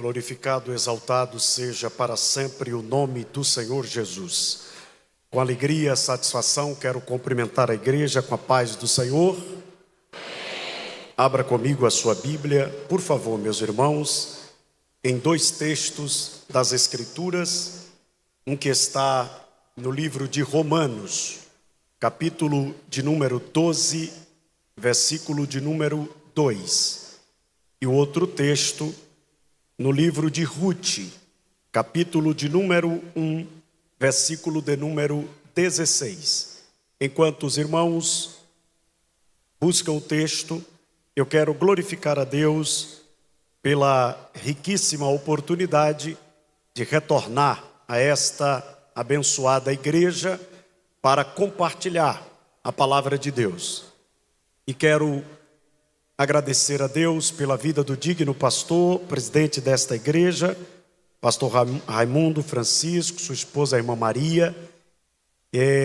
Glorificado, exaltado seja para sempre o nome do Senhor Jesus. Com alegria e satisfação, quero cumprimentar a igreja com a paz do Senhor. Abra comigo a sua Bíblia, por favor, meus irmãos, em dois textos das Escrituras, um que está no livro de Romanos, capítulo de número 12, versículo de número 2, e o outro texto no livro de Ruth, capítulo de número 1, versículo de número 16. Enquanto os irmãos buscam o texto, eu quero glorificar a Deus pela riquíssima oportunidade de retornar a esta abençoada igreja para compartilhar a palavra de Deus. E quero agradecer a Deus pela vida do digno pastor, presidente desta igreja, pastor Raimundo Francisco, sua esposa, a irmã Maria.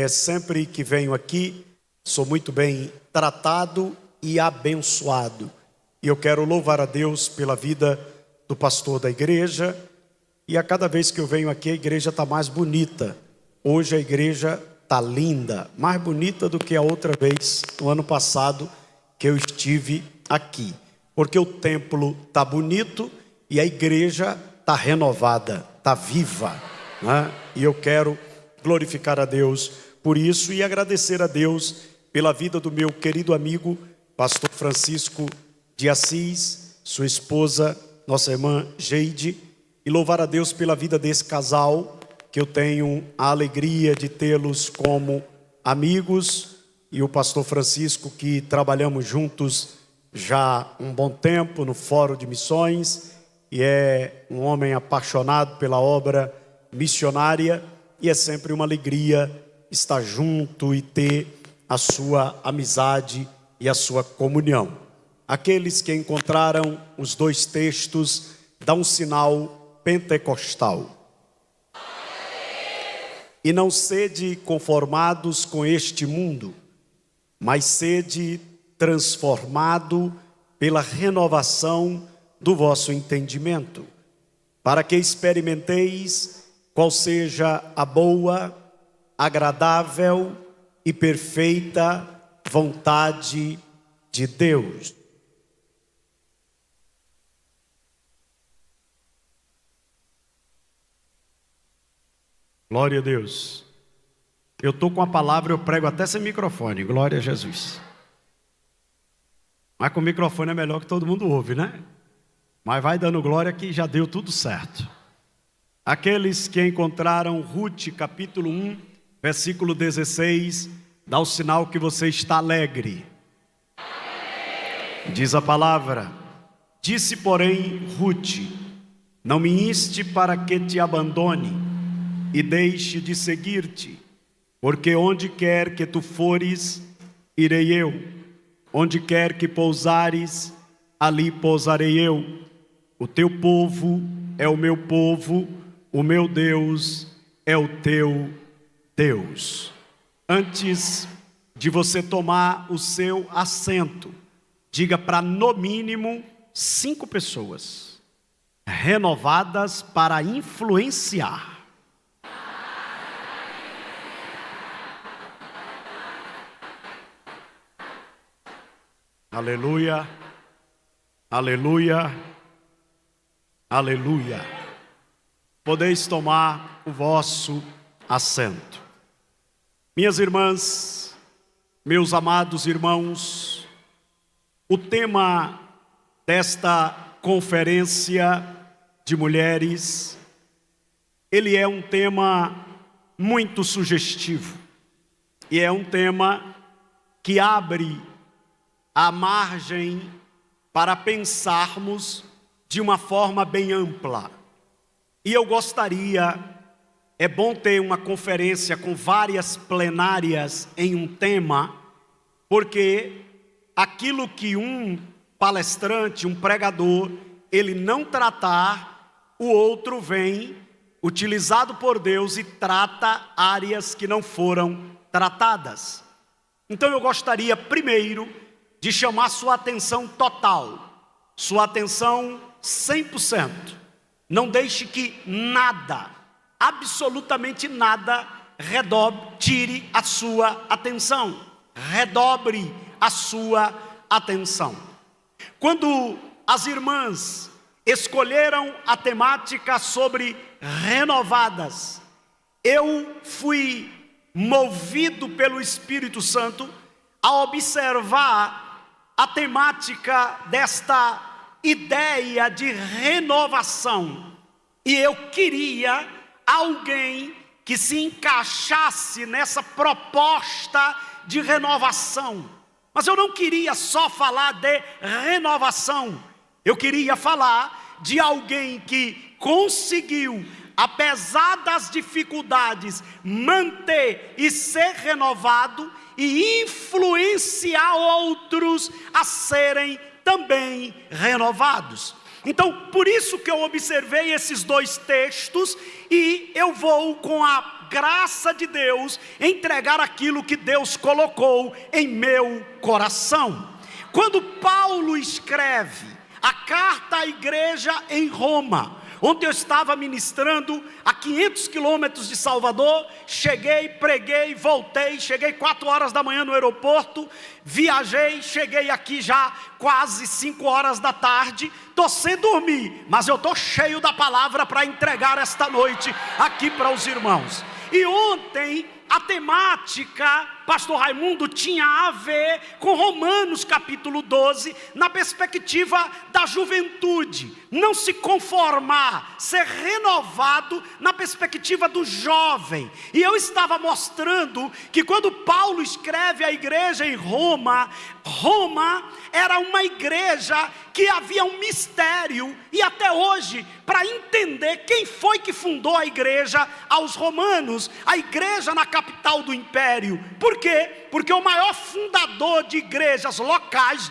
Sempre que venho aqui, sou muito bem tratado e abençoado. E eu quero louvar a Deus pela vida do pastor da igreja. E a cada vez que eu venho aqui, a igreja está mais bonita. Hoje a igreja está linda, mais bonita do que a outra vez, no ano passado, que eu estive aqui. Porque o templo está bonito e a igreja está renovada, está viva, né? E eu quero glorificar a Deus por isso e agradecer a Deus pela vida do meu querido amigo, pastor Francisco de Assis, sua esposa, nossa irmã Geide, e louvar a Deus pela vida desse casal, que eu tenho a alegria de tê-los como amigos, e o pastor Francisco, que trabalhamos juntos já um bom tempo no Fórum de Missões, e é um homem apaixonado pela obra missionária, e é sempre uma alegria estar junto e ter a sua amizade e a sua comunhão. Aqueles que encontraram os dois textos, dá um sinal pentecostal. E não sede conformados com este mundo, mas sede transformado pela renovação do vosso entendimento, para que experimenteis qual seja a boa, agradável e perfeita vontade de Deus. Glória a Deus. Eu estou com a palavra, eu prego até sem microfone. Glória a Jesus. Mas com o microfone é melhor que todo mundo ouve, né? Mas vai dando glória que já deu tudo certo. Aqueles que encontraram Ruth, capítulo 1, versículo 16, dá o sinal que você está alegre. Diz a palavra: disse, porém, Ruth: não me inste para que te abandone e deixe de seguir-te, porque onde quer que tu fores, irei eu. Onde quer que pousares, ali pousarei eu. O teu povo é o meu povo, o meu Deus é o teu Deus. Antes de você tomar o seu assento, diga para no mínimo 5 pessoas renovadas para influenciar. Aleluia, aleluia, aleluia. Podeis tomar o vosso assento. Minhas irmãs, meus amados irmãos, o tema desta conferência de mulheres, ele é um tema muito sugestivo. E é um tema que abre a margem para pensarmos de uma forma bem ampla. E eu gostaria, é bom ter uma conferência com várias plenárias em um tema, porque aquilo que um palestrante, um pregador, ele não tratar, o outro vem, utilizado por Deus, e trata áreas que não foram tratadas. Então eu gostaria primeiro de chamar sua atenção total, sua atenção 100%, Não deixe que nada, absolutamente nada, tire a sua atenção. Redobre a sua atenção. Quando as irmãs escolheram a temática sobre renovadas, eu fui movido pelo Espírito Santo a observar a temática desta ideia de renovação. E eu queria alguém que se encaixasse nessa proposta de renovação. Mas eu não queria só falar de renovação. Eu queria falar de alguém que conseguiu, apesar das dificuldades, manter e ser renovado e influenciar outros a serem também renovados. Então, por isso que eu observei esses dois textos e eu vou, com a graça de Deus, entregar aquilo que Deus colocou em meu coração. Quando Paulo escreve a carta à igreja em Roma, ontem eu estava ministrando a 500 quilômetros de Salvador, cheguei, preguei, voltei, cheguei 4 horas da manhã no aeroporto, viajei, cheguei aqui já quase 5 horas da tarde, estou sem dormir, mas eu estou cheio da palavra para entregar esta noite aqui para os irmãos. E ontem a temática, pastor Raimundo, tinha a ver com Romanos capítulo 12, na perspectiva da juventude, não se conformar, ser renovado na perspectiva do jovem. E eu estava mostrando que quando Paulo escreve a igreja em Roma, Roma era uma igreja que havia um mistério, e até hoje, para entender quem foi que fundou a igreja aos romanos, a igreja na capital do império. Por quê? Porque o maior fundador de igrejas locais,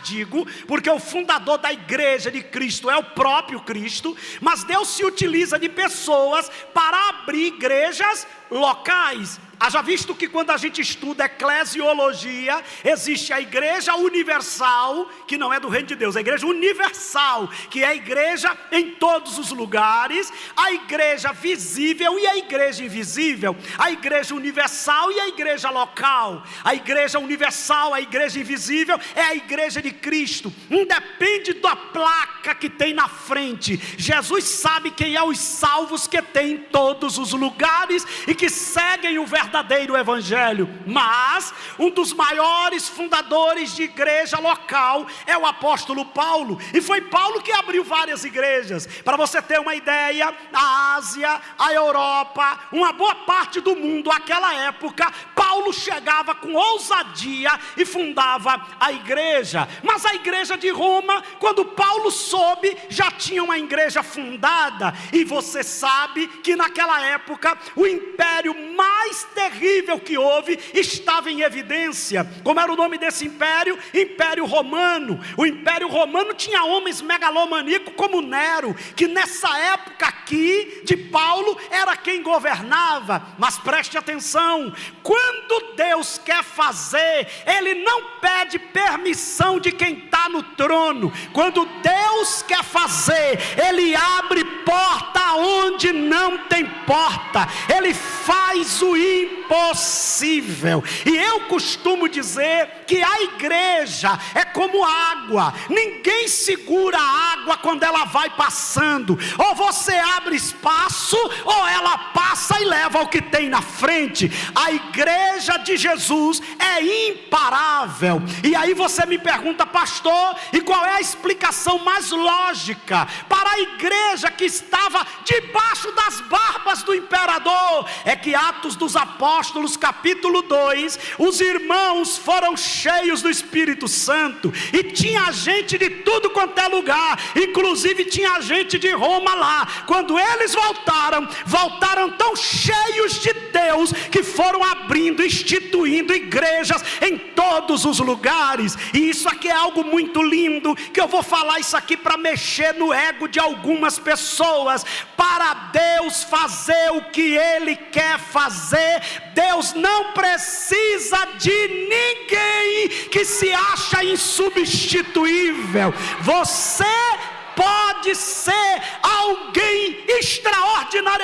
porque o fundador da igreja de Cristo é o próprio Cristo, mas Deus se utiliza de pessoas para abrir igrejas locais. Haja visto que quando a gente estuda eclesiologia, existe a igreja universal, que não é do reino de Deus, a igreja universal, que é a igreja em todos os lugares, a igreja visível e a igreja invisível, a igreja universal e a igreja local. A igreja universal, a igreja invisível, é a igreja de Cristo. Independe da placa que tem na frente, Jesus sabe quem é os salvos que tem em todos os lugares e que seguem o verdadeiro evangelho. Mas um dos maiores fundadores de igreja local é o apóstolo Paulo, e foi Paulo que abriu várias igrejas. Para você ter uma ideia, a Ásia, a Europa, uma boa parte do mundo, naquela época, Paulo chegava com ousadia e fundava a igreja. Mas a igreja de Roma, quando Paulo soube, já tinha uma igreja fundada. E você sabe que naquela época o império mais terrível que houve estava em evidência. Como era o nome desse império? Império Romano. O Império Romano tinha homens megalomaníacos como Nero, que nessa época aqui de Paulo era quem governava. Mas preste atenção, quando Deus quer fazer, Ele não pede permissão de quem está no trono. Quando Deus quer fazer, Ele abre porta onde não tem porta. Ele faz o impossível. E eu costumo dizer que a igreja é como água. Ninguém segura a água quando ela vai passando. Ou você abre espaço, ou ela passa e leva o que tem na frente. A igreja de Jesus é imparável. E aí você me pergunta, pastor, e qual é a explicação mais lógica para a igreja que estava debaixo das barbas do imperador? É que Atos dos Apóstolos capítulo 2, os irmãos foram cheios do Espírito Santo, e tinha gente de tudo quanto é lugar, inclusive tinha gente de Roma lá. Quando eles voltaram tão cheios de Deus, que foram abrindo, instituindo igrejas em todos os lugares. E isso aqui é algo muito lindo, que eu vou falar isso aqui para mexer no ego de algumas pessoas. Para Deus fazer o que Ele quer fazer, Deus não precisa de ninguém que se acha insubstituível. Você pode ser alguém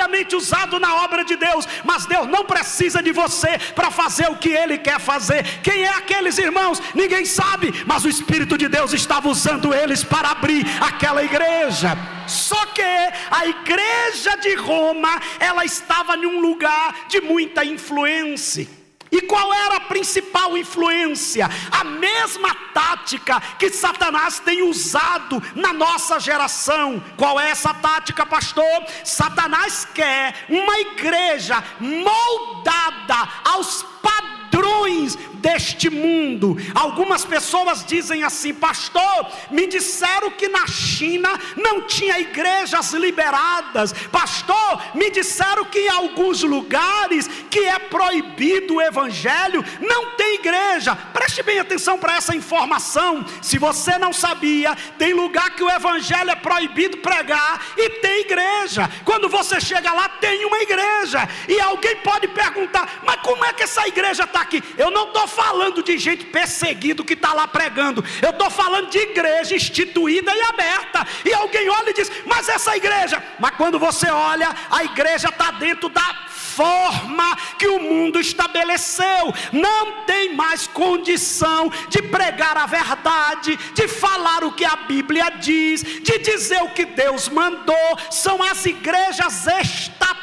voluntariamente usado na obra de Deus, mas Deus não precisa de você para fazer o que Ele quer fazer. Quem é aqueles irmãos? Ninguém sabe, mas o Espírito de Deus estava usando eles para abrir aquela igreja. Só que a igreja de Roma, ela estava em um lugar de muita influência. E qual era a principal influência? A mesma tática que Satanás tem usado na nossa geração. Qual é essa tática, pastor? Satanás quer uma igreja moldada aos padrões deste mundo. Algumas pessoas dizem assim: pastor, me disseram que na China não tinha igrejas liberadas. Pastor, me disseram que em alguns lugares que é proibido o evangelho, não tem igreja. Preste bem atenção para essa informação. Se você não sabia, tem lugar que o evangelho é proibido pregar e tem igreja. Quando você chega lá, tem uma igreja. E alguém pode perguntar: mas como é que essa igreja está aqui? Eu não estou falando de gente perseguida que está lá pregando. Eu estou falando de igreja instituída e aberta. E alguém olha e diz: mas essa igreja... Mas quando você olha, a igreja está dentro da forma que o mundo estabeleceu. Não tem mais condição de pregar a verdade, de falar o que a Bíblia diz, de dizer o que Deus mandou. São as igrejas estatais.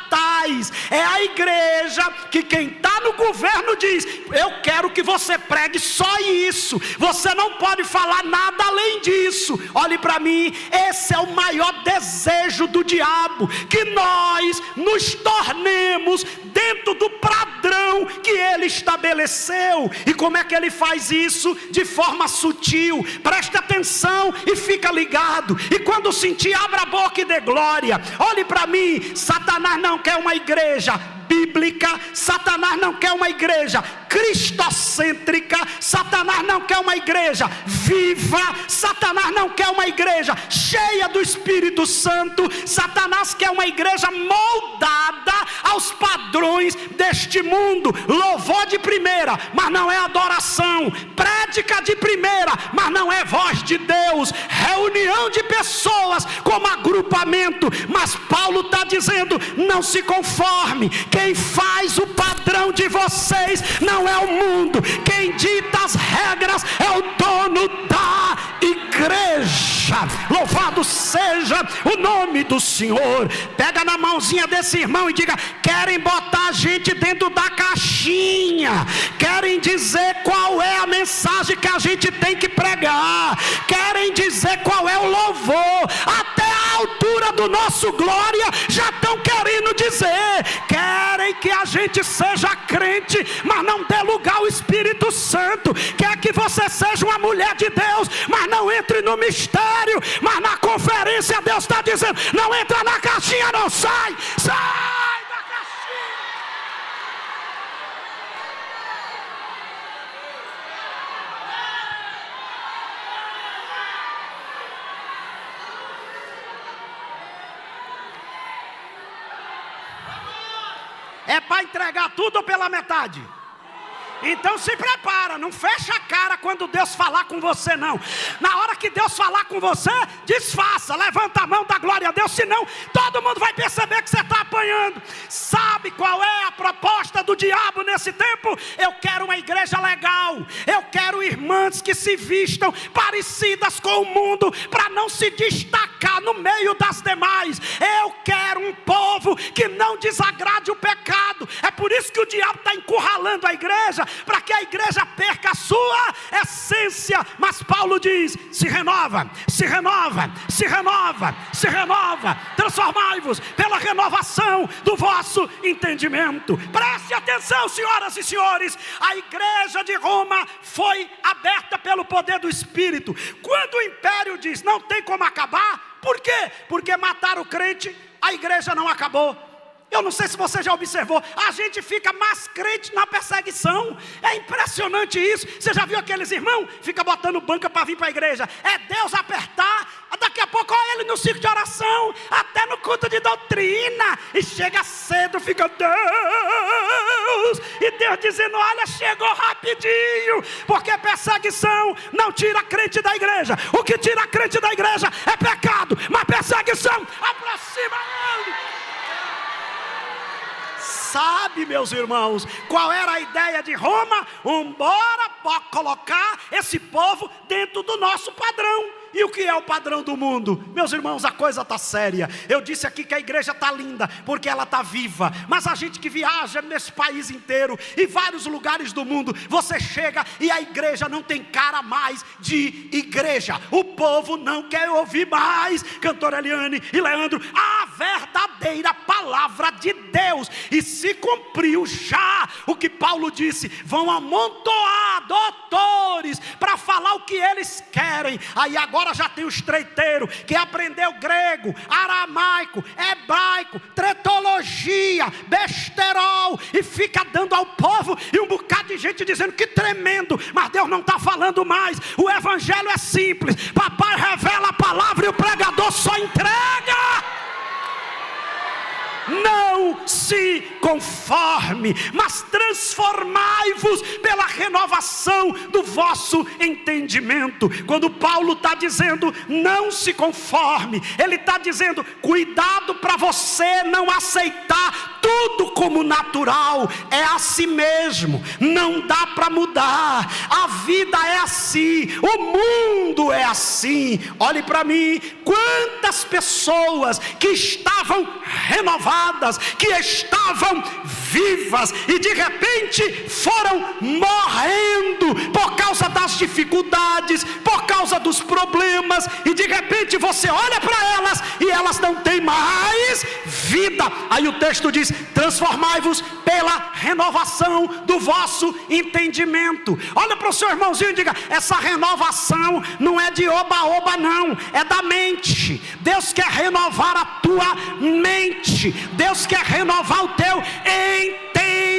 É a igreja que quem está no governo diz: eu quero que você pregue só isso, você não pode falar nada além disso. Olhe para mim, esse é o maior desejo do diabo, que nós nos tornemos dentro do padrão que ele estabeleceu. E como é que ele faz isso? De forma sutil. Preste atenção e fica ligado. E quando sentir, abra a boca e dê glória. Olhe para mim, Satanás não quer uma igreja bíblica, Satanás não quer uma igreja cristocêntrica, Satanás não quer uma igreja viva, Satanás não quer uma igreja cheia do Espírito Santo. Satanás quer uma igreja moldada aos padrões deste mundo. Louvor de primeira, mas não é adoração. Prédica de primeira, mas não é voz de Deus. Reunião de pessoas como agrupamento. Mas Paulo está dizendo: não se conforme. Quem faz o padrão de vocês não é o mundo. Quem dita as regras é o dono da igreja. Louvado seja o nome do Senhor. Pega na mãozinha desse irmão e diga: querem botar a gente dentro da caixinha, querem dizer qual é a mensagem que a gente tem que pregar, querem dizer qual é o louvor. Até a altura do nosso glória já estão querendo dizer. Querem que a gente seja crente, mas não dê lugar ao Espírito Santo. Quer que você seja uma mulher de Deus, mas não entre no mistério. Mas na conferência Deus está dizendo: não entra na caixinha, não, sai da caixinha. É para entregar tudo pela metade. Então se prepara, não fecha a cara quando Deus falar com você, não. Na hora que Deus falar com você, desfaça, levanta a mão, dá glória a Deus, senão todo mundo vai perceber que você está apanhando. Sabe qual é a proposta do diabo nesse tempo? Eu quero uma igreja legal, eu quero irmãs que se vistam parecidas com o mundo, para não se destacar no meio das demais. Eu quero um povo que não desagrade o pecado. É por isso que o diabo está encurralando a igreja, para que a igreja perca a sua essência. Mas Paulo diz: se renova, se renova, se renova, se renova, transformai-vos pela renovação do vosso entendimento. Preste atenção, senhoras e senhores, a igreja de Roma foi aberta pelo poder do Espírito. Quando o império diz: não tem como acabar, por quê? Porque mataram o crente, a igreja não acabou. Eu não sei se você já observou, a gente fica mais crente na perseguição. É impressionante isso. Você já viu aqueles irmãos? Fica botando banca para vir para a igreja. É Deus apertar. Daqui a pouco olha ele no circo de oração, até no culto de doutrina. E chega cedo, fica Deus. E Deus dizendo: olha, chegou rapidinho. Porque perseguição não tira crente da igreja. O que tira crente da igreja é pecado. Mas perseguição aproxima ele. sabe, meus irmãos, qual era a ideia de Roma? Bora colocar esse povo dentro do nosso padrão. E o que é o padrão do mundo? Meus irmãos, a coisa está séria. Eu disse aqui que a igreja está linda, porque ela está viva. Mas a gente que viaja nesse país inteiro, em vários lugares do mundo, você chega e a igreja não tem cara mais de igreja. O povo não quer ouvir mais, cantora Eliane e Leandro, a verdadeira palavra de Deus. E se cumpriu já o que Paulo disse: vão amontoar doutores para falar o que eles querem. Aí agora já tem o estreiteiro que aprendeu grego, aramaico, hebraico, tretologia, besterol, e fica dando ao povo, e um bocado de gente dizendo que tremendo, mas Deus não está falando mais. O evangelho é simples, papai revela a palavra e o pregador só entrega. Não se conforme, mas transformai-vos pela renovação do vosso entendimento. Quando Paulo está dizendo não se conforme, ele está dizendo cuidado para você não aceitar tudo como natural. É assim mesmo, não dá para mudar. A vida é assim, o mundo é assim. Olhe para mim, quantas pessoas que estavam renovadas, que estavam vivas, e de repente foram morrendo por causa das dificuldades, por causa dos problemas, e de repente você olha para elas e elas não têm mais vida. Aí o texto diz: transformai-vos pela renovação do vosso entendimento. Olha para o seu irmãozinho e diga: essa renovação não é de oba-oba não, é da mente. Deus quer renovar a tua mente, Deus quer renovar o teu entendimento.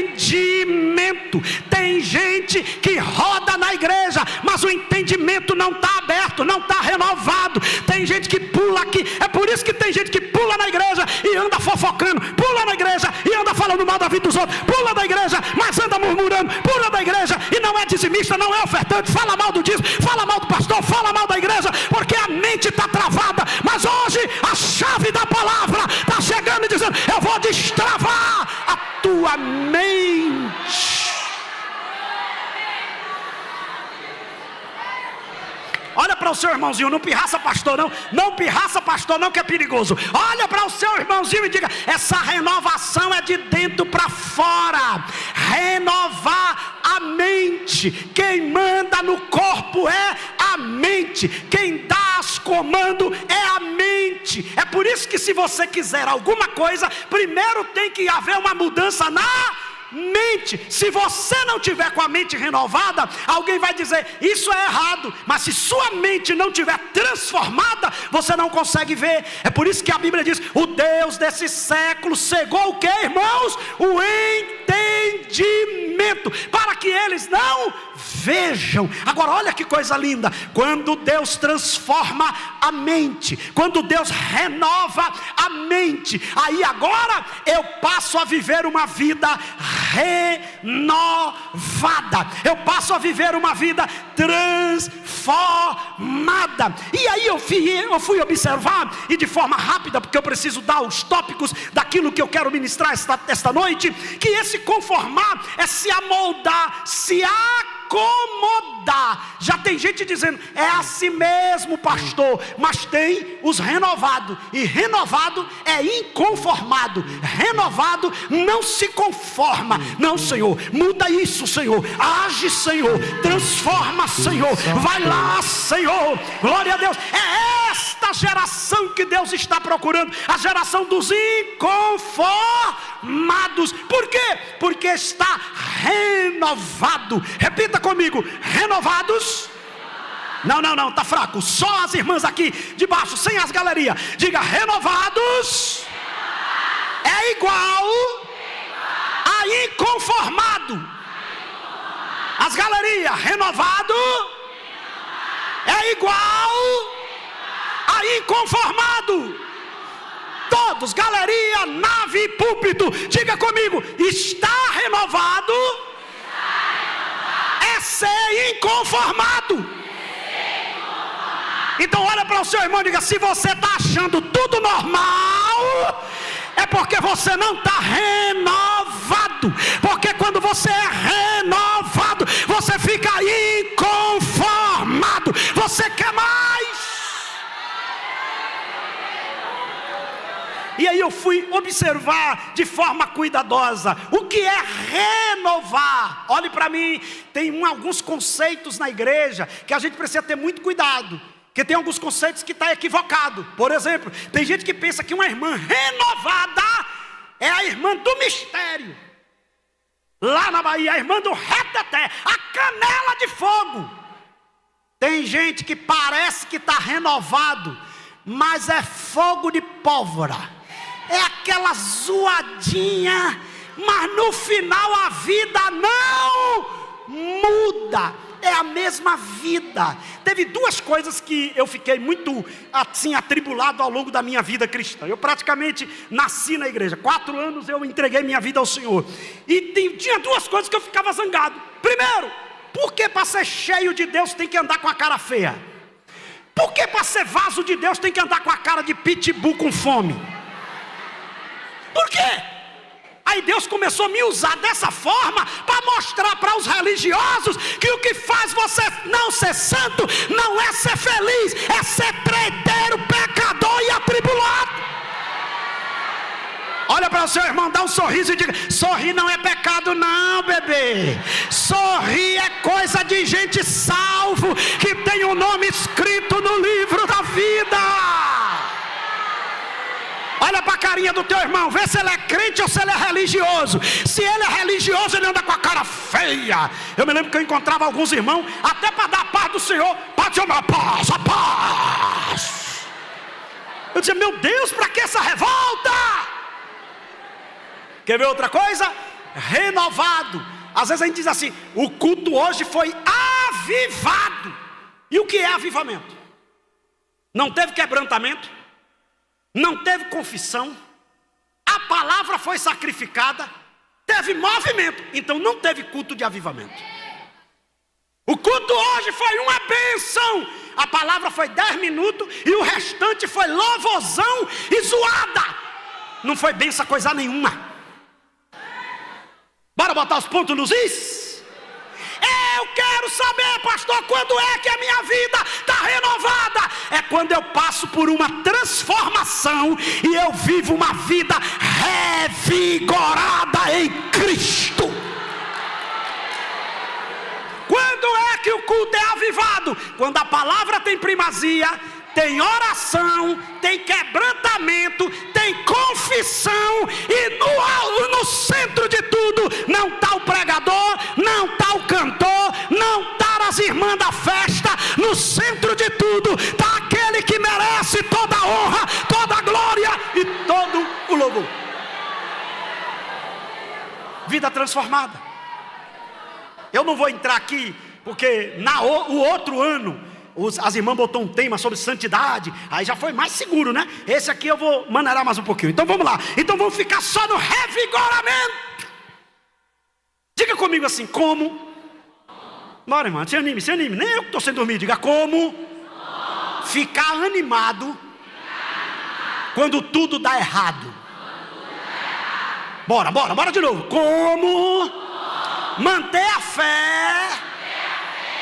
Tem gente que roda na igreja, mas o entendimento não está aberto, não está renovado. Tem gente que pula aqui, é por isso que tem gente que pula na igreja e anda fofocando, pula na igreja e anda falando mal da vida dos outros, pula da igreja, mas anda murmurando, pula da igreja e não é dizimista, não é ofertante, fala mal do dízimo, fala mal do pastor, fala mal da igreja, porque a mente está travada. Mas hoje a chave da palavra está chegando e dizendo: eu vou destravar a tua mente. Olha para o seu irmãozinho, não pirraça pastor não, não pirraça pastor não, que é perigoso. Olha para o seu irmãozinho e diga: essa renovação é de dentro para fora. Renovar a mente. Quem manda no corpo é a mente, quem dá os comandos é a mente. É por isso que se você quiser alguma coisa, primeiro tem que haver uma mudança na mente. Se você não tiver com a mente renovada, alguém vai dizer: isso é errado. Mas se sua mente não tiver transformada, você não consegue ver. É por isso que a Bíblia diz: o Deus desse século cegou o que, irmãos? O entendimento, para que eles não vejam. Agora olha que coisa linda, quando Deus transforma a mente, quando Deus renova a mente, aí agora eu passo a viver uma vida renovada, eu passo a viver uma vida transformada. E aí eu fui observar, e de forma rápida, porque eu preciso dar os tópicos daquilo que eu quero ministrar esta noite, que esse conformar é se amoldar, se acomodar. Já tem gente dizendo: é assim mesmo, pastor. Mas tem os renovados, e renovado é inconformado. Renovado não se conforma. Não, Senhor, muda isso, Senhor. Age, Senhor, transforma, Senhor. Vai lá, Senhor. Glória a Deus. É esta geração que Deus está procurando, a geração dos inconformados. Por quê? Porque está renovado. Repita comigo: renovados. Não, está fraco. Só as irmãs aqui de baixo, sem as galerias. Diga: renovados é igual a inconformado. As galerias: renovado é igual a inconformado. Todos, galeria, nave e púlpito, diga comigo: está renovado é ser inconformado. Então olha para o seu irmão e diga: se você está achando tudo normal, é porque você não está renovado. renovado. Porque quando você é renovado, você fica inconformado. Você quer mais. E aí eu fui observar de forma cuidadosa o que é renovar. Olhe para mim, tem alguns conceitos na igreja que a gente precisa ter muito cuidado, porque tem alguns conceitos que está equivocado. Por exemplo, tem gente que pensa que uma irmã renovada é a irmã do mistério, lá na Bahia, a irmã do reteté, a canela de fogo. Tem gente que parece que está renovado, mas é fogo de pólvora. É aquela zoadinha, mas no final a vida não muda. É a mesma vida. Teve duas coisas que eu fiquei muito assim atribulado ao longo da minha vida cristã. Eu praticamente nasci na igreja. 4 anos eu entreguei minha vida ao Senhor. E tinha duas coisas que eu ficava zangado. Primeiro, por que para ser cheio de Deus tem que andar com a cara feia? Por que para ser vaso de Deus tem que andar com a cara de pitbull com fome? Por quê? Aí Deus começou a me usar dessa forma para mostrar para os religiosos que o que faz você não ser santo não é ser feliz, é ser treteiro, pecador e atribulado. Olha para o seu irmão, dá um sorriso e diga: sorrir não é pecado não, bebê. Sorrir é coisa de gente salvo, que tem o nome escrito no livro da vida. Olha para a carinha do teu irmão, vê se ele é crente ou se ele é religioso. Se ele é religioso, ele anda com a cara feia. Eu me lembro que eu encontrava alguns irmãos, até para dar a paz do Senhor, paz, a paz. Eu dizia: meu Deus, para que essa revolta? Quer ver outra coisa? Renovado. Às vezes a gente diz assim: o culto hoje foi avivado. E o que é avivamento? Não teve quebrantamento, não teve confissão, a palavra foi sacrificada, teve movimento, então não teve culto de avivamento. O culto hoje foi uma bênção, a palavra foi 10 minutos e o restante foi louvorzão e zoada. Não foi bênção coisa nenhuma. Bora botar os pontos nos is? Eu quero saber, pastor, quando é que a minha vida está renovada? É quando eu passo por uma transformação e eu vivo uma vida revigorada em Cristo. Quando é que o culto é avivado? Quando a palavra tem primazia, tem oração, tem quebrantamento, tem confissão, e no centro de tudo não está o pregador, não está o cantor, não está as irmãs da festa. No centro de tudo está aquele que merece toda a honra, toda a glória e todo o louvor. Vida transformada. Eu não vou entrar aqui, porque o outro ano as irmãs botou um tema sobre santidade, aí já foi mais seguro, né? Esse aqui eu vou maneirar mais um pouquinho. Então vamos lá, então vamos ficar só no revigoramento. Diga comigo assim: como? Bora, irmã, se anime, nem eu que estou sem dormir. Diga: como ficar animado quando tudo dá errado. Bora de novo. Como manter a fé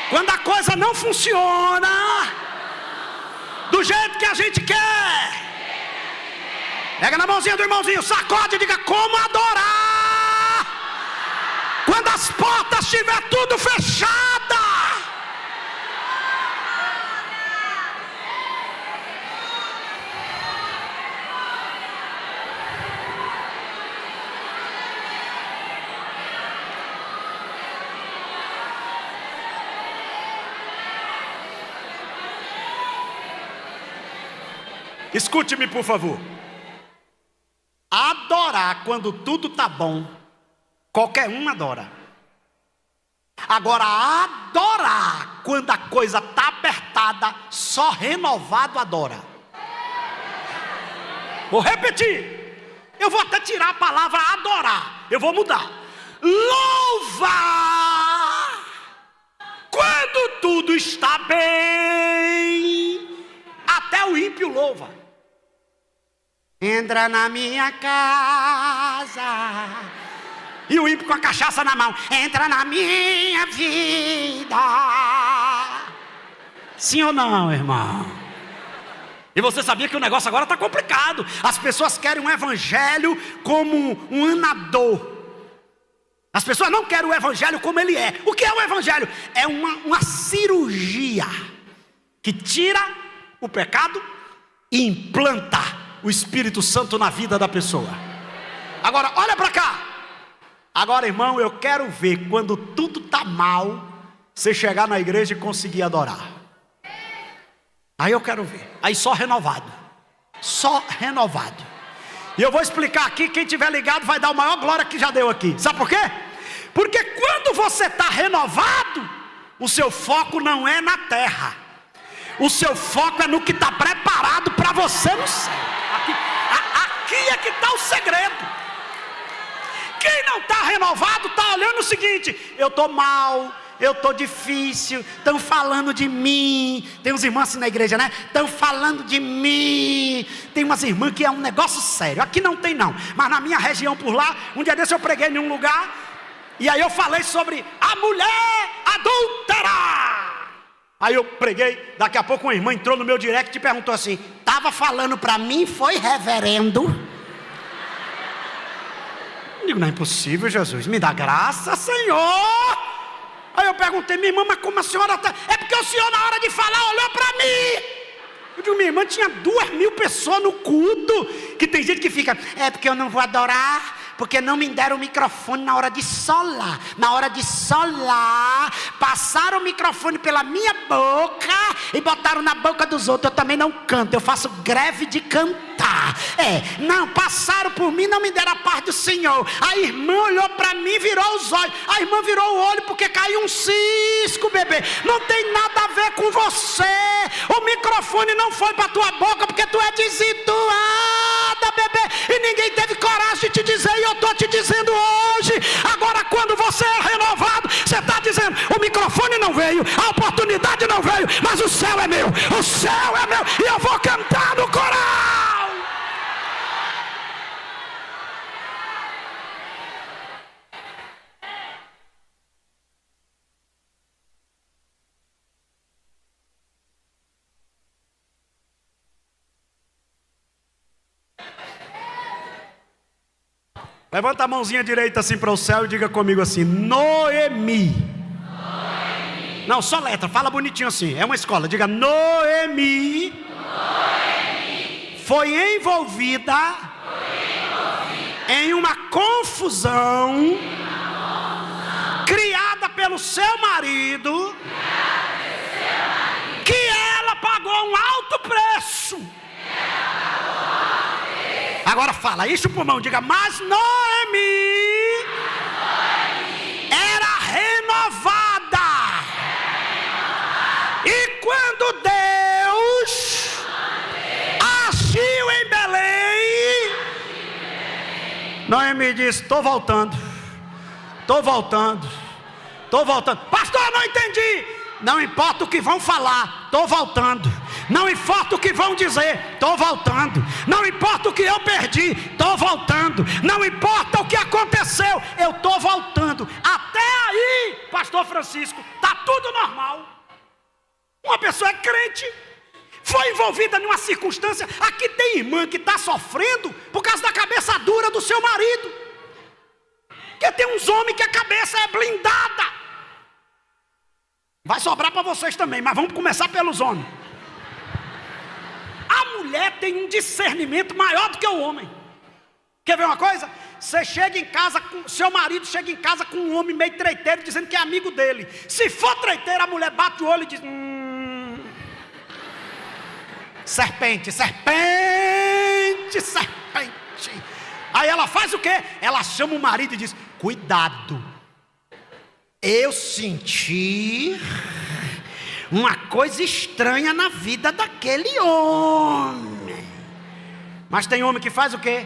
quando a coisa não funciona do jeito que a gente quer. Pega na mãozinha do irmãozinho, sacode e diga: como adorar quando as portas estiver tudo fechada. Escute-me, por favor. Adorar quando tudo está bom, qualquer um adora. Agora, adorar quando a coisa está apertada, só renovado adora. Vou repetir. Eu vou até tirar a palavra adorar. Eu vou mudar. Louvar quando tudo está bem. Até o ímpio louva. Entra na minha casa E o ímpio com a cachaça na mão: entra na minha vida. Sim ou não, irmão? E você sabia que o negócio agora está complicado. As pessoas querem um evangelho como um anador. As pessoas não querem o evangelho como ele é. O que é o evangelho? É uma cirurgia que tira o pecado e implanta o Espírito Santo na vida da pessoa. Agora, olha para cá. Agora, irmão, eu quero ver quando tudo está mal, você chegar na igreja e conseguir adorar. Aí eu quero ver. Aí só renovado. Só renovado. E eu vou explicar aqui, quem tiver ligado vai dar a maior glória que já deu aqui. Sabe por quê? Porque quando você está renovado, o seu foco não é na terra. O seu foco é no que está preparado para você no céu. Aqui é que está o segredo. Quem não está renovado está olhando o seguinte: eu estou mal, eu estou difícil, estão falando de mim. Tem uns irmãos assim na igreja, né? Estão falando de mim. Tem umas irmãs que é um negócio sério. Aqui não tem não, mas na minha região por lá, um dia desse eu preguei em um lugar, e aí eu falei sobre a mulher adúltera. Aí eu preguei, daqui a pouco uma irmã entrou no meu direct e perguntou assim: estava falando para mim, foi, reverendo? Eu digo: não é impossível, Jesus, me dá graça, Senhor. Aí eu perguntei: minha irmã, mas como a senhora está? É porque o senhor na hora de falar olhou para mim. Eu digo: minha irmã, tinha 2.000 pessoas no culto. Que tem gente que fica: é porque eu não vou adorar, porque não me deram o microfone na hora de solar. Na hora de solar, passaram o microfone pela minha boca e botaram na boca dos outros. Eu também não canto, eu faço greve de cantar. Não, passaram por mim, não me deram a paz do Senhor. A irmã olhou para mim, virou os olhos. A irmã virou o olho porque caiu um cisco, bebê. Não tem nada a ver com você. O microfone não foi para tua boca porque tu é desituada, bebê. E ninguém teve coragem de te dizer, e eu estou te dizendo hoje. Agora, quando você é renovado, você está dizendo: o microfone não veio, a oportunidade não veio, mas o céu é meu, o céu é meu, e eu vou cantar no coral. Levanta a mãozinha direita assim para o céu e diga comigo assim: Noemi. Noemi. Não, só letra, fala bonitinho assim, é uma escola. Diga: Noemi, Noemi. Foi envolvida em uma confusão criada pelo seu marido, que ela pagou um alto preço. Agora fala, enche o pulmão, diga: mas Noemi era renovada. E quando Deus agiu em Belém, Noemi disse: estou voltando. Pastor, não entendi. Não importa o que vão falar, estou voltando. Não importa o que vão dizer, estou voltando. Não importa o que eu perdi, estou voltando. Não importa o que aconteceu, eu estou voltando. Até aí, pastor Francisco, está tudo normal. Uma pessoa é crente, foi envolvida numa circunstância. Aqui tem irmã que está sofrendo por causa da cabeça dura do seu marido. Porque tem uns homens que a cabeça é blindada. Vai sobrar para vocês também, mas vamos começar pelos homens. A mulher tem um discernimento maior do que o homem. Quer ver uma coisa? Você chega em casa, seu marido chega em casa com um homem meio treiteiro, dizendo que é amigo dele. Se for treiteiro, a mulher bate o olho e diz: serpente. Aí ela faz o quê? Ela chama o marido e diz: cuidado, eu senti uma coisa estranha na vida daquele homem. Mas tem homem que faz o quê?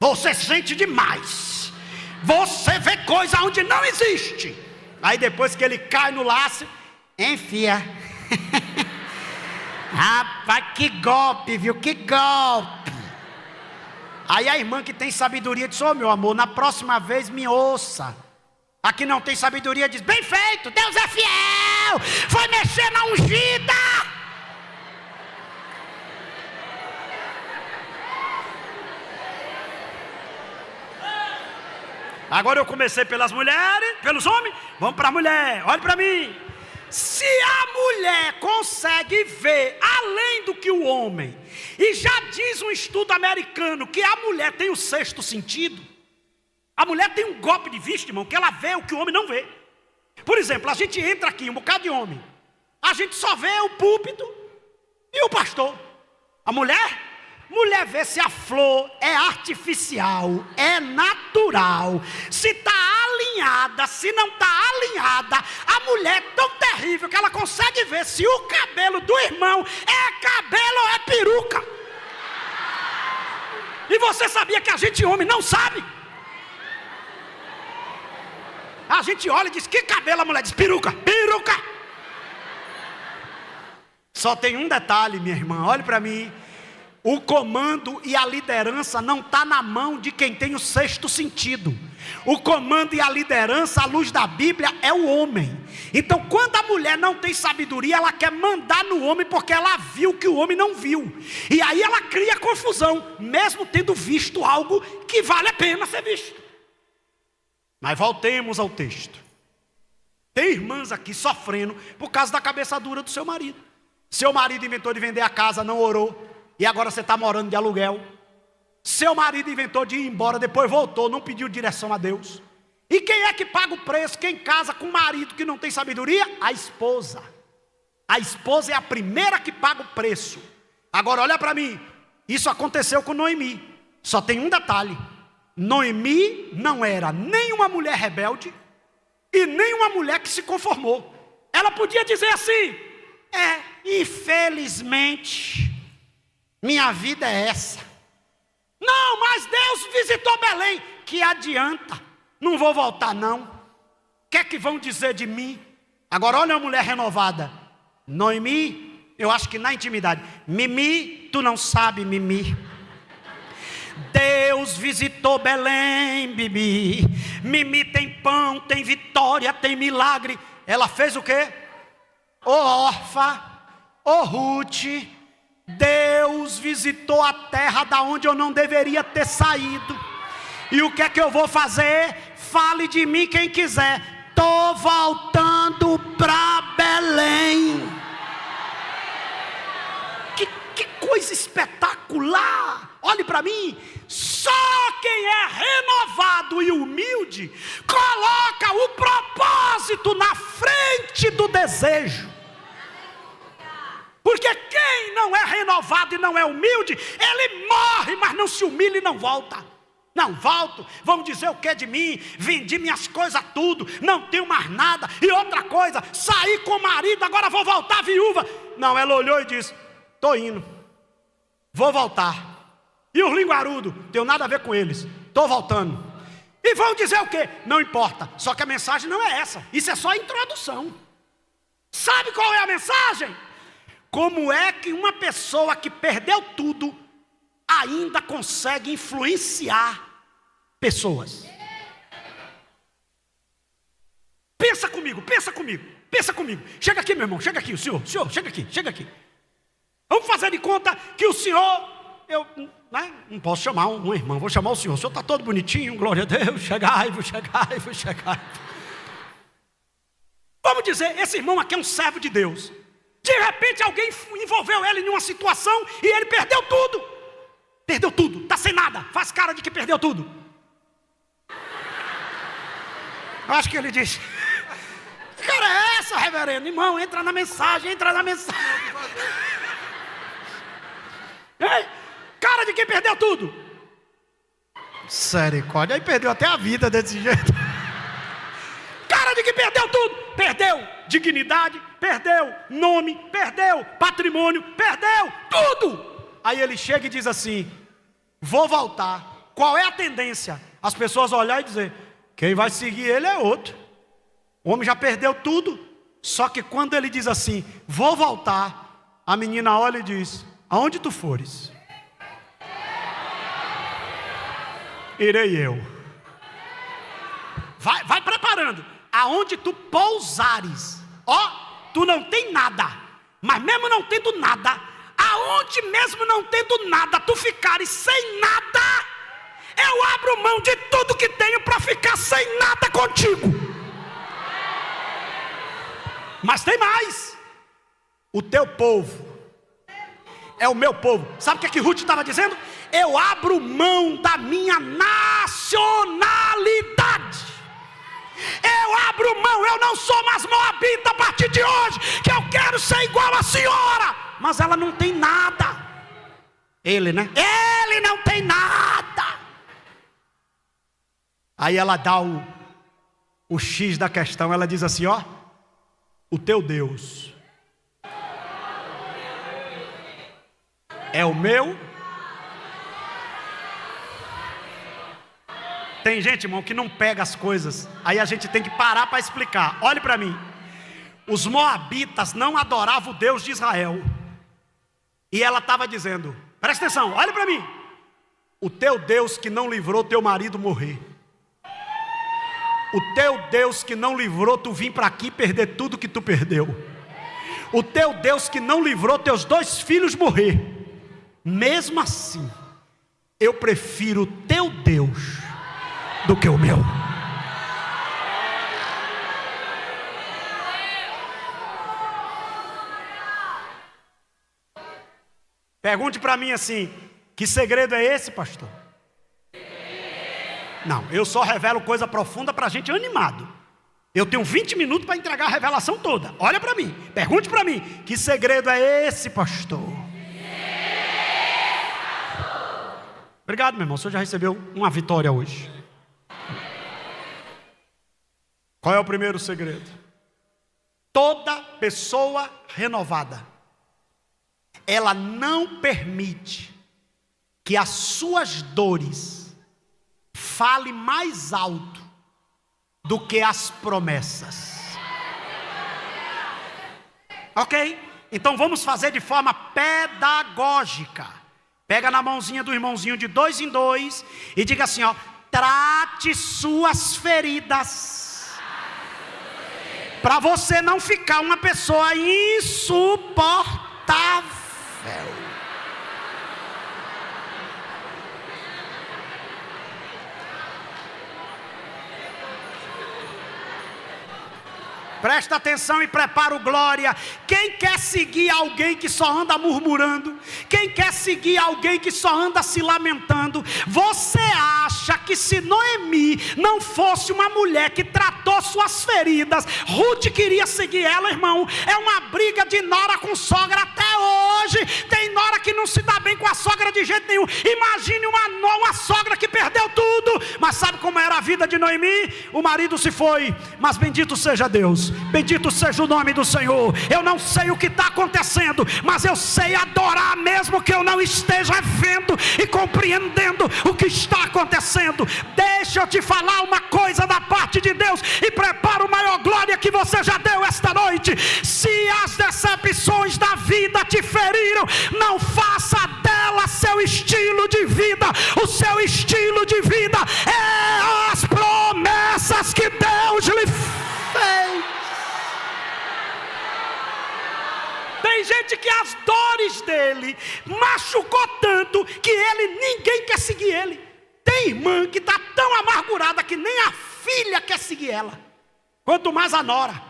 Você sente demais, você vê coisa onde não existe. Aí depois que ele cai no laço, enfia. Rapaz, que golpe, viu? Que golpe. Aí a irmã que tem sabedoria diz: ô meu amor, na próxima vez me ouça. A que não tem sabedoria diz: bem feito, Deus é fiel, foi mexer na ungida. Agora eu comecei pelas mulheres, pelos homens, vamos para a mulher, olhe para mim. Se a mulher consegue ver além do que o homem, e já diz um estudo americano que a mulher tem o sexto sentido, a mulher tem um golpe de vista, irmão, que ela vê o que o homem não vê. Por exemplo, a gente entra aqui, um bocado de homem, a gente só vê o púlpito e o pastor. A mulher vê se a flor é artificial, é natural, se está alinhada, se não está alinhada. A mulher é tão terrível que ela consegue ver se o cabelo do irmão é cabelo ou é peruca. E você sabia que a gente homem não sabe? A gente olha e diz: que cabelo? A mulher diz: peruca, peruca. Só tem um detalhe, minha irmã, olhe para mim. O comando e a liderança não está na mão de quem tem o sexto sentido. O comando e a liderança, à luz da Bíblia, é o homem. Então, quando a mulher não tem sabedoria, ela quer mandar no homem porque ela viu que o homem não viu. E aí ela cria confusão, mesmo tendo visto algo que vale a pena ser visto. Mas voltemos ao texto. Tem irmãs aqui sofrendo por causa da cabeça dura do seu marido. Seu marido inventou de vender a casa, não orou, e agora você está morando de aluguel. Seu marido inventou de ir embora, depois voltou, não pediu direção a Deus. E quem é que paga o preço? Quem casa com um marido que não tem sabedoria? A esposa. A esposa é a primeira que paga o preço. Agora olha para mim, isso aconteceu com Noemi. Só tem um detalhe: Noemi não era nem uma mulher rebelde e nem uma mulher que se conformou. Ela podia dizer assim: infelizmente minha vida é essa. Não, mas Deus visitou Belém. Que adianta? Não vou voltar não. O que é que vão dizer de mim? Agora olha a mulher renovada. Noemi, eu acho que na intimidade: Mimi, tu não sabe, Mimi. Deus visitou Belém, Bibi. Mimi tem pão, tem vitória, tem milagre. Ela fez o quê? Ô Orfa, ô Ruth, Deus visitou a terra da onde eu não deveria ter saído. E o que é que eu vou fazer? Fale de mim quem quiser. Tô voltando para Belém. Que coisa espetacular! Olhe para mim. Só quem é renovado e humilde coloca o propósito na frente do desejo. Porque quem não é renovado e não é humilde, ele morre, mas não se humilha e não volta. Não volto, vão dizer o que de mim? Vendi minhas coisas tudo, não tenho mais nada. E outra coisa, saí com o marido, agora vou voltar viúva. Não, ela olhou e disse: estou indo, vou voltar. E os linguarudos, não tenho nada a ver com eles, estou voltando. E vão dizer o quê? Não importa, só que a mensagem não é essa. Isso é só a introdução. Sabe qual é a mensagem? Como é que uma pessoa que perdeu tudo ainda consegue influenciar pessoas? Pensa comigo, pensa comigo, pensa comigo. Chega aqui, meu irmão, chega aqui, o senhor, chega aqui, chega aqui. Vamos fazer de conta que o senhor, eu não posso chamar um irmão, vou chamar o senhor está todo bonitinho, glória a Deus, chegai-vos. Vamos dizer, esse irmão aqui é um servo de Deus. De repente alguém envolveu ele em uma situação e ele perdeu tudo. Perdeu tudo, está sem nada, faz cara de que perdeu tudo. Eu acho que ele diz: que cara é essa, reverendo? Irmão, entra na mensagem. Cara de quem perdeu tudo. Misericórdia, aí perdeu até a vida desse jeito. Cara de quem perdeu tudo. Perdeu dignidade, perdeu nome, perdeu patrimônio, perdeu tudo. Aí ele chega e diz assim: vou voltar. Qual é a tendência? As pessoas olharem e dizer: quem vai seguir ele é outro. O homem já perdeu tudo. Só que quando ele diz assim: vou voltar, a menina olha e diz: aonde tu fores? irei eu. Vai preparando. Aonde tu pousares, ó, tu não tem nada, mas mesmo não tendo nada, aonde mesmo não tendo nada, tu ficares sem nada, eu abro mão de tudo que tenho para ficar sem nada contigo. Mas tem mais. O teu povo é o meu povo. Sabe o que Ruth estava dizendo? Eu abro mão da minha nacionalidade. Eu abro mão, eu não sou mais moabita a partir de hoje, que eu quero ser igual a senhora. Mas ela não tem nada. Ele, né? Ele não tem nada. Aí ela dá o X da questão. Ela diz assim, ó: o teu Deus é o meu. Tem gente, irmão, que não pega as coisas. Aí a gente tem que parar para explicar. Olhe para mim. Os moabitas não adoravam o Deus de Israel. E ela estava dizendo, presta atenção, olhe para mim: o teu Deus que não livrou teu marido morrer, o teu Deus que não livrou tu vir para aqui perder tudo que tu perdeu, o teu Deus que não livrou teus 2 filhos morrer, mesmo assim eu prefiro o teu Deus do que o meu. Pergunte para mim assim: que segredo é esse, pastor? Não, eu só revelo coisa profunda para gente animado. Eu tenho 20 minutos para entregar a revelação toda. Olha para mim, pergunte para mim: que segredo é esse, pastor? Obrigado, meu irmão, o senhor já recebeu uma vitória hoje. Qual é o primeiro segredo? Toda pessoa renovada, ela não permite que as suas dores fale mais alto do que as promessas. Ok? Então vamos fazer de forma pedagógica. Pega na mãozinha do irmãozinho de 2 em 2 e diga assim, ó: trate suas feridas, para você não ficar uma pessoa insuportável. Presta atenção e prepara o glória. Quem quer seguir alguém que só anda murmurando? Quem quer seguir alguém que só anda se lamentando? Você acha que se Noemi não fosse uma mulher que tratou suas feridas, Ruth queria seguir ela, irmão? É uma briga de nora com sogra até hoje. Tem nora que não se dá bem com a sogra de jeito nenhum. Imagine uma sogra que perdeu tudo. Mas sabe como era a vida de Noemi? O marido se foi, mas bendito seja Deus, bendito seja o nome do Senhor. Eu não sei o que está acontecendo, mas eu sei adorar mesmo que eu não esteja vendo e compreendendo o que está acontecendo. Deixa eu te falar uma coisa da parte de Deus e prepara o maior glória que você já deu esta noite. Se as decepções da vida te feriram, não faça dela seu estilo de vida. O seu estilo de vida é as promessas que Deus lhe fez. Tem gente que as dores dele machucou tanto que ninguém quer seguir ele. Tem irmã que está tão amargurada que nem a filha quer seguir ela, quanto mais a nora.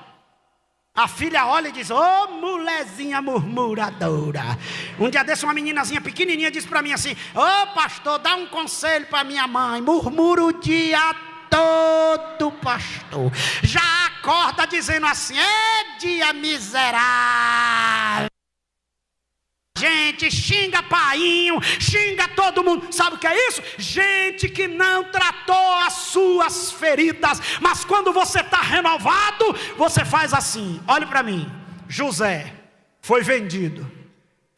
A filha olha e diz: ô mulherzinha murmuradora. Um dia desse uma meninazinha pequenininha disse para mim assim: ô pastor, dá um conselho para minha mãe. Murmura o dia todo, pastor. Já acorda dizendo assim: é dia miserável. Gente, xinga painho, xinga todo mundo. Sabe o que é isso? Gente que não tratou as suas feridas. Mas quando você está renovado, você faz assim. Olhe para mim. José foi vendido,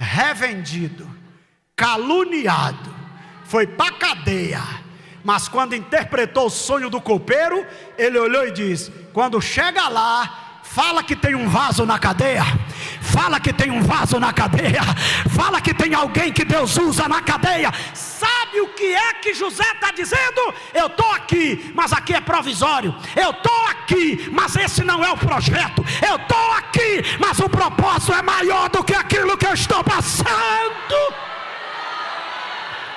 revendido, caluniado, foi para a cadeia. Mas quando interpretou o sonho do copeiro, ele olhou e disse: quando chega lá, fala que tem um vaso na cadeia, Fala que tem um vaso na cadeia. Fala que tem alguém que Deus usa na cadeia. Sabe o que é que José está dizendo? Eu estou aqui, mas aqui é provisório. Eu estou aqui, mas esse não é o projeto. Eu estou aqui, mas o propósito é maior do que aquilo que eu estou passando.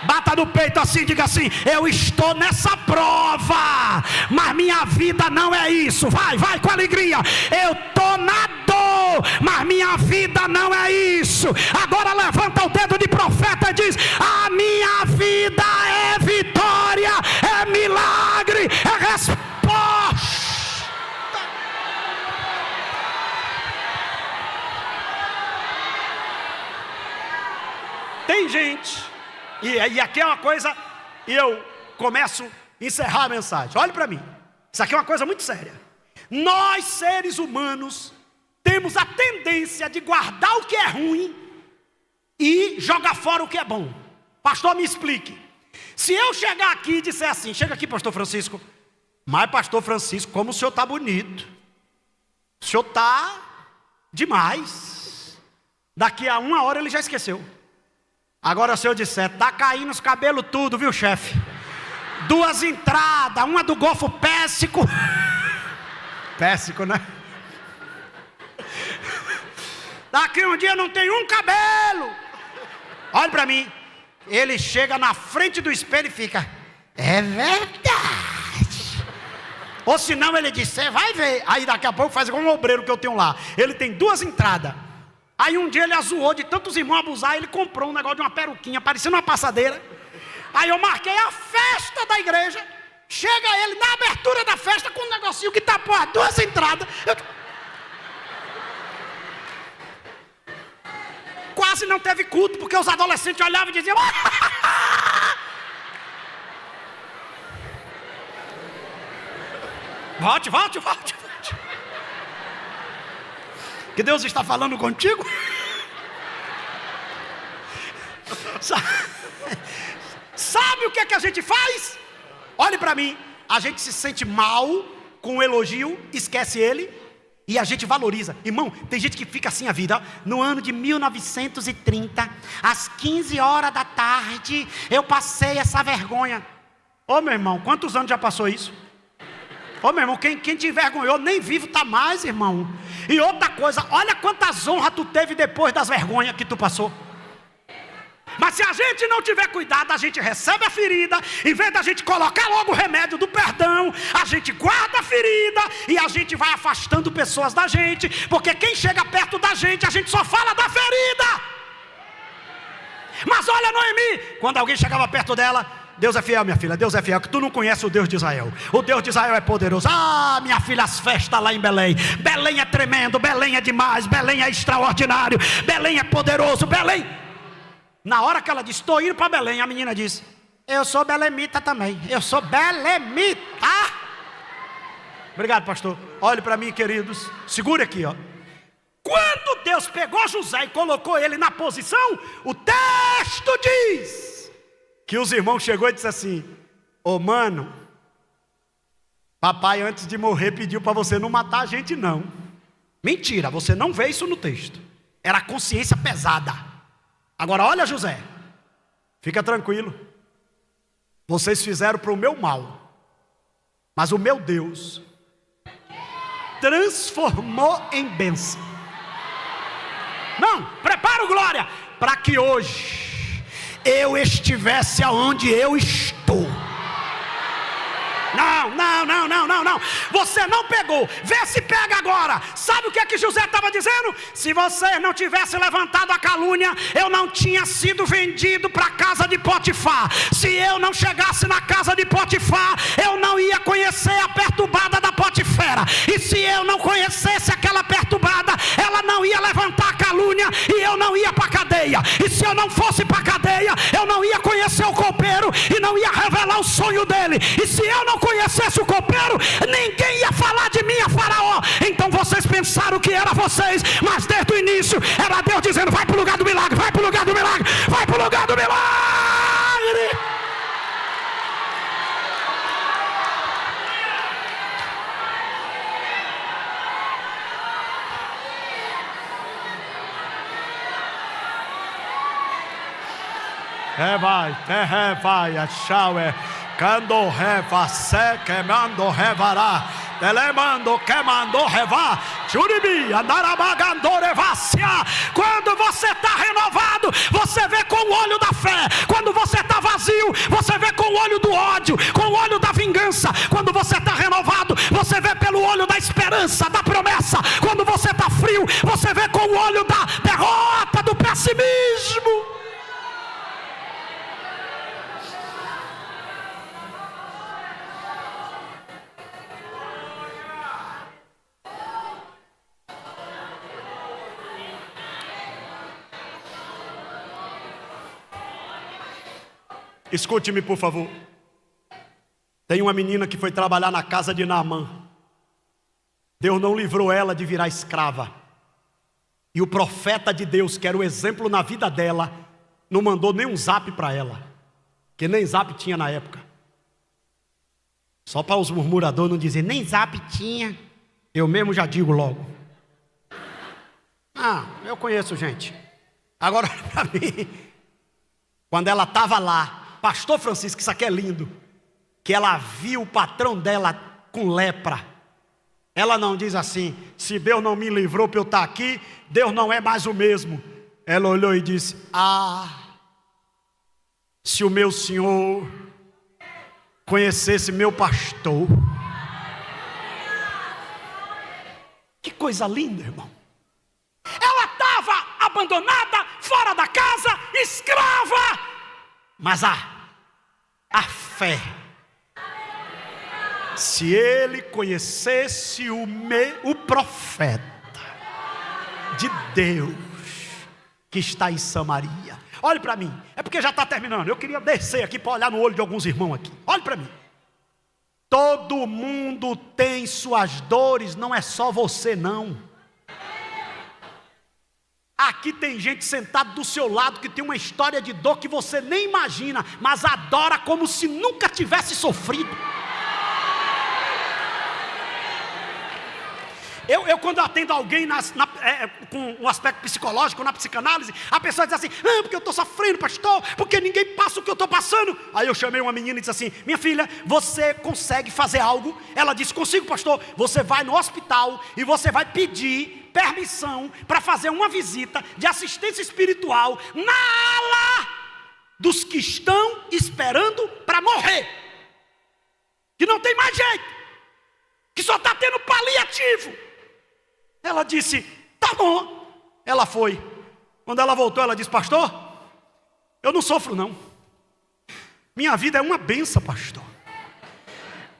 Bata no peito assim, diga assim: eu estou nessa prova, mas minha vida não é isso. Vai com alegria. Eu estou na dor, mas minha vida não é isso. Agora levanta o dedo de profeta e diz: a minha vida é vitória, é milagre, é resposta. Tem gente, e aqui é uma coisa, e eu começo a encerrar a mensagem. Olhe para mim, isso aqui é uma coisa muito séria. Nós seres humanos temos a tendência de guardar o que é ruim e jogar fora o que é bom. Pastor, me explique. Se eu chegar aqui e disser assim: chega aqui, pastor Francisco. Mas pastor Francisco, como o senhor está bonito, o senhor está demais. Daqui a 1 hora ele já esqueceu. Agora se eu disser: tá caindo os cabelos tudo, viu, chefe? 2 entradas, uma do Golfo Pérsico. Pérsico, né? Daqui um dia não tem um cabelo. Olha para mim. Ele chega na frente do espelho e fica: é verdade. Ou senão ele diz: você vai ver. Aí daqui a pouco faz igual um obreiro que eu tenho lá. Ele tem 2 entradas. Aí um dia ele azoou de tantos irmãos abusar. Ele comprou um negócio de uma peruquinha, parecendo uma passadeira. Aí eu marquei a festa da igreja. Chega ele na abertura da festa com um negocinho que tapou as 2 entradas. Quase não teve culto, porque os adolescentes olhavam e diziam: volte. Que Deus está falando contigo. Sabe o que é que a gente faz? Olhe para mim. A gente se sente mal com o elogio, esquece ele, e a gente valoriza. Irmão, tem gente que fica assim a vida. No ano de 1930, às 15 horas da tarde, eu passei essa vergonha. Ô meu irmão, quantos anos já passou isso? Ô meu irmão, quem te envergonhou nem vivo está mais, irmão. E outra coisa, olha quantas honras tu teve depois das vergonhas que tu passou. Mas se a gente não tiver cuidado, a gente recebe a ferida. Em vez da gente colocar logo o remédio do perdão, a gente guarda a ferida e a gente vai afastando pessoas da gente. Porque quem chega perto da gente, a gente só fala da ferida. Mas olha Noemi, quando alguém chegava perto dela: Deus é fiel, minha filha, Deus é fiel, que tu não conhece o Deus de Israel. O Deus de Israel é poderoso. Ah, minha filha, as festas lá em Belém. Belém é tremendo, Belém é demais, Belém é extraordinário, Belém é poderoso, Belém. Na hora que ela disse: estou indo para Belém, a menina disse: eu sou belemita também, eu sou belemita. Obrigado, pastor. Olhe para mim, queridos, segure aqui, ó. Quando Deus pegou José e colocou ele na posição, o texto diz que os irmãos chegou e disse assim: ô mano, papai antes de morrer pediu para você não matar a gente não. Mentira, você não vê isso no texto. Era consciência pesada. Agora olha José, fica tranquilo. Vocês fizeram para o meu mal, mas o meu Deus transformou em bênção. Não, prepara o glória, para que hoje eu estivesse aonde eu estou. Não. Você não pegou. Vê se pega agora. Sabe o que é que José estava dizendo? Se você não tivesse levantado a calúnia, eu não tinha sido vendido para a casa de Potifar. Se eu não chegasse na casa de Potifar, eu não ia conhecer a perturbada da Potifera. E se eu não conhecesse aquela perturbada, ela não ia levantar a calúnia e eu não ia para a cadeia. E se eu não fosse para a cadeia, eu não ia conhecer o copeiro e não ia revelar o sonho dele. E se eu não conhecesse o copeiro, ninguém ia falar de mim a Faraó. Então vocês pensaram que era vocês, mas desde o início era Deus dizendo: vai para o lugar do milagre, vai para o lugar do milagre, vai para o lugar do milagre. vai, achaue, quando reva, se queimando revará, telemando, queimando revá, churibi, andarabagandorevassia. Quando você está renovado, você vê com o olho da fé. Quando você está vazio, você vê com o olho do ódio, com o olho da vingança. Quando você está renovado, você vê pelo olho da esperança, da promessa. Quando você está frio, você vê com o olho da derrota, do pessimismo. Escute-me, por favor. Tem uma menina que foi trabalhar na casa de Naamã. Deus não livrou ela de virar escrava. E o profeta de Deus, que era o exemplo na vida dela, não mandou nem um zap para ela, que nem zap tinha na época. Só para os murmuradores não dizerem, nem zap tinha. Eu mesmo já digo logo. Eu conheço gente. Agora, para mim, quando ela estava lá, Pastor Francisco, isso aqui é lindo, que ela viu o patrão dela com lepra. Ela não diz assim, se Deus não me livrou para eu estar aqui, Deus não é mais o mesmo. Ela olhou e disse, se o meu Senhor conhecesse meu pastor. Que coisa linda, irmão. Ela estava abandonada, fora da casa, escrava. Mas a fé, se ele conhecesse o profeta de Deus que está em Samaria. Olhe para mim, é porque já está terminando. Eu queria descer aqui para olhar no olho de alguns irmãos aqui. Olhe para mim. Todo mundo tem suas dores, não é só você não. Aqui tem gente sentada do seu lado que tem uma história de dor que você nem imagina, mas adora como se nunca tivesse sofrido. Eu quando atendo alguém com um aspecto psicológico, na psicanálise, a pessoa diz assim, porque eu estou sofrendo, pastor, porque ninguém passa o que eu estou passando. Aí eu chamei uma menina e disse assim, minha filha, você consegue fazer algo? Ela disse, consigo, pastor. Você vai no hospital e você vai pedir permissão para fazer uma visita de assistência espiritual na ala dos que estão esperando para morrer, que não tem mais jeito, que só está tendo paliativo. Ela disse, tá bom. Ela foi. Quando ela voltou, ela disse, pastor, eu não sofro não, minha vida é uma benção, pastor.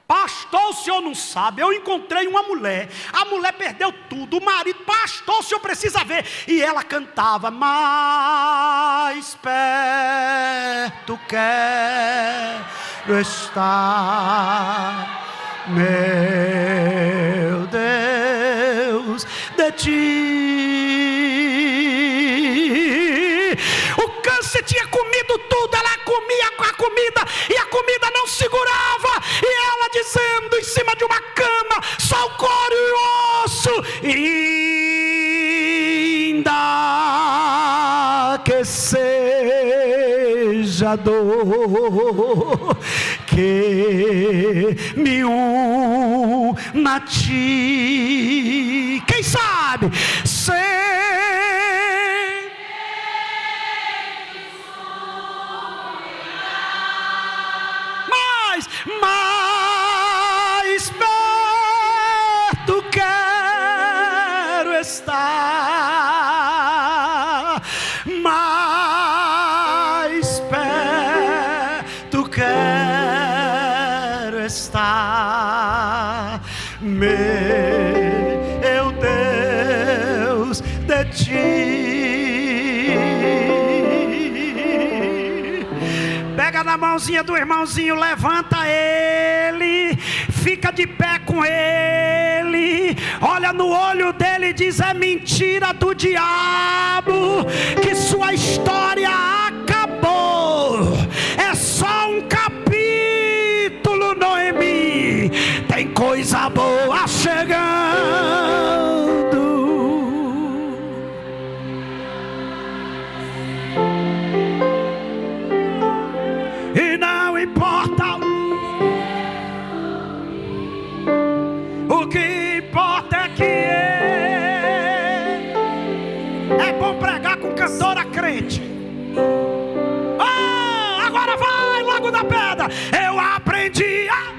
Pastor, o senhor não sabe, eu encontrei uma mulher, a mulher perdeu tudo, o marido, pastor, o senhor precisa ver. E ela cantava, mais perto quero estar, meu Deus, de ti. O câncer tinha comido tudo, ela comia com a comida, e a comida não segurava, e ela dizendo em cima de uma cama, só o couro e o osso, ainda que seja dor que me una a ti, quem sabe mais perto quero estar, mais perto quero estar, meu Deus, de ti. Pega na mãozinha do irmãozinho, levanta ele, fica de pé com ele, olha no olho dele e diz, é mentira do diabo que sua história acabou, é só um capítulo, Noemi, tem coisa boa chegando. vida eu aprendi a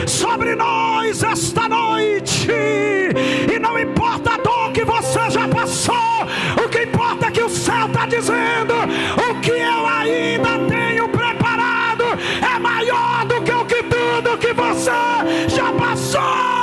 sobre nós esta noite, e não importa a dor que você já passou, o que importa é que o céu está dizendo: o que eu ainda tenho preparado é maior do que o que tudo que você já passou.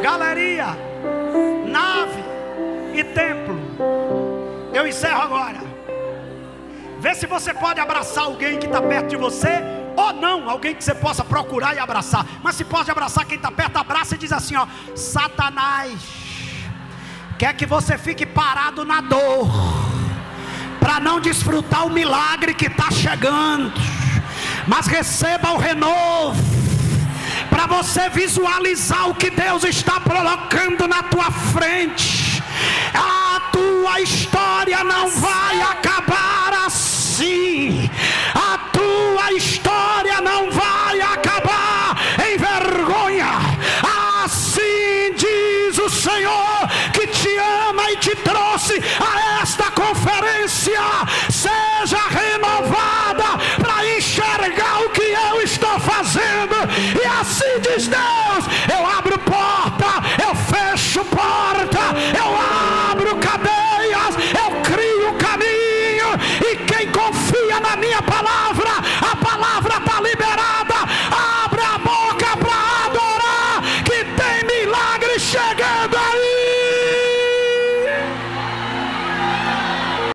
Galeria, nave e templo. Eu encerro agora. Vê se você pode abraçar alguém que está perto de você, ou não, alguém que você possa procurar e abraçar. Mas se pode abraçar quem está perto, abraça e diz assim: ó, Satanás quer que você fique parado na dor, para não desfrutar o milagre que está chegando, mas receba o renovo, para você visualizar o que Deus está colocando na tua frente. A tua história não vai acabar assim. A tua história não vai acabar em vergonha. Assim diz o Senhor, que te ama e te trouxe a esta conferência.